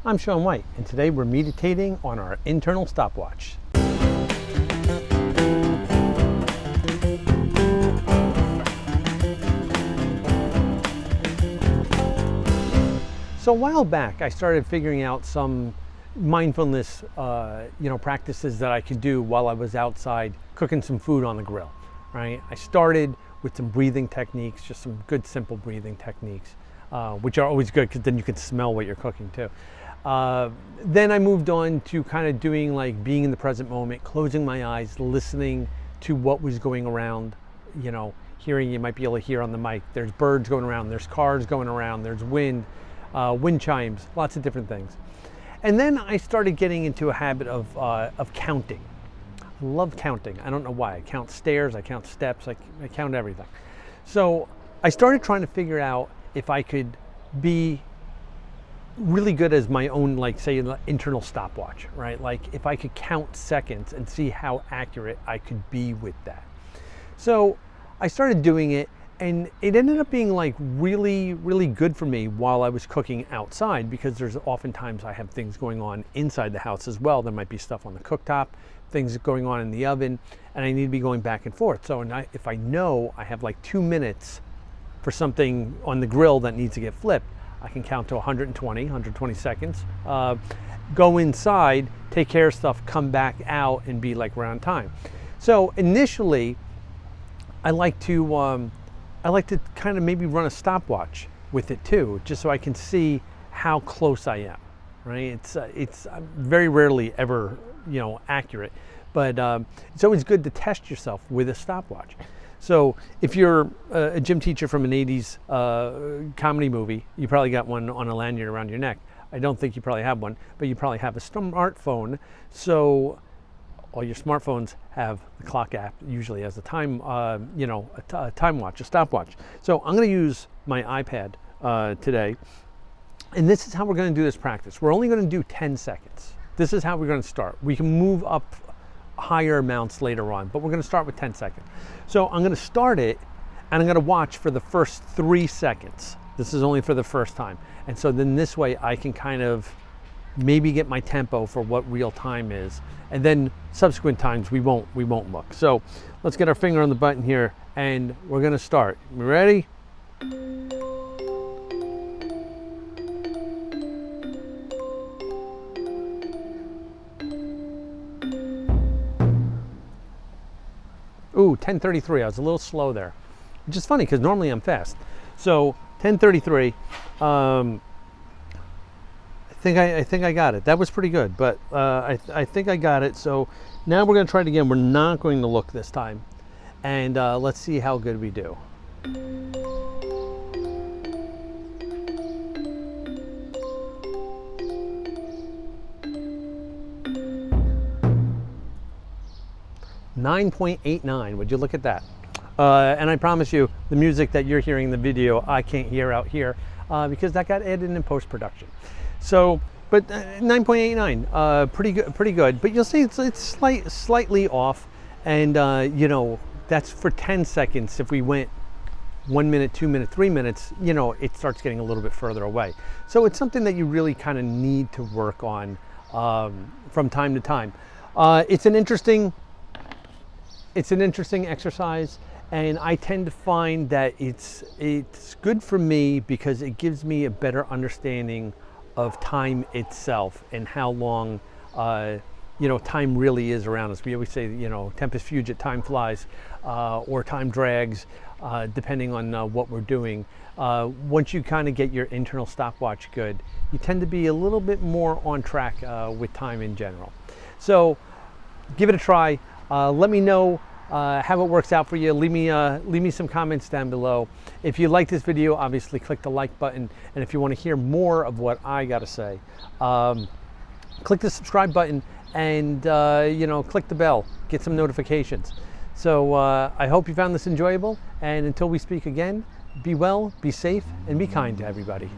I'm Sean White, and today we're meditating on our internal stopwatch. So a while back, I started figuring out some mindfulness, practices that I could do while I was outside cooking some food on the grill. Right? I started with some breathing techniques, just some good simple breathing techniques, which are always good because then you can smell what you're cooking too. Then I moved on to kind of doing like being in the present moment, closing my eyes, listening to what was going around, hearing, you might be able to hear on the mic. There's birds going around, there's cars going around, there's wind chimes, lots of different things. And then I started getting into a habit of counting. I love counting. I don't know why. I count stairs, I count steps, I count everything. So I started trying to figure out if I could be really good as my own, like say, internal stopwatch, right? Like if I could count seconds and see how accurate I could be with that. So I started doing it, and it ended up being like really, really good for me while I was cooking outside, because there's oftentimes I have things going on inside the house as well. There might be stuff on the cooktop, things going on in the oven, and I need to be going back and forth. So if I know I have like 2 minutes for something on the grill that needs to get flipped, I can count to 120 seconds, go inside, take care of stuff, come back out and be like around time. So initially, I like to kind of maybe run a stopwatch with it too, just so I can see how close I am, right? It's very rarely ever, accurate, but it's always good to test yourself with a stopwatch. So if you're a gym teacher from an 80s comedy movie, you probably got one on a lanyard around your neck. I don't think you probably have one, but you probably have a smartphone. So all your smartphones have the clock app, usually as a time, a time watch, a stopwatch. So I'm going to use my iPad today, and this is how we're going to do this practice. We're only going to do 10 seconds. This is how we're going to start. We can move up higher amounts later on, but we're going to start with 10 seconds. So I'm going to start it, and I'm going to watch for the first 3 seconds. This is only for the first time. And so then this way I can kind of maybe get my tempo for what real time is, and then subsequent times we won't look. So let's get our finger on the button here, and we're going to start. You ready? Ooh, 10:33. I was a little slow there, which is funny because normally I'm fast. So 10:33. I think I got it. That was pretty good, but I think I got it. So now we're going to try it again. We're not going to look this time, and let's see how good we do. .89. Would you look at that? And I promise you, the music that you're hearing in the video, I can't hear out here because that got added in post-production. So, but 9.89, pretty good. But you'll see it's slightly off, and that's for 10 seconds. If we went 1 minute, 2 minutes, 3 minutes, it starts getting a little bit further away. So it's something that you really kind of need to work on from time to time. It's an interesting exercise, and I tend to find that it's good for me because it gives me a better understanding of time itself and how long time really is around us. We always say, tempus fugit, time flies, or time drags, depending on what we're doing. Once you kind of get your internal stopwatch good, you tend to be a little bit more on track with time in general. So give it a try. Let me know how it works out for you. Leave me some comments down below. If you like this video, obviously click the like button, and if you want to hear more of what I got to say, click the subscribe button, and click the bell, get some notifications. So I hope you found this enjoyable, and until we speak again, be well, be safe, and be kind to everybody.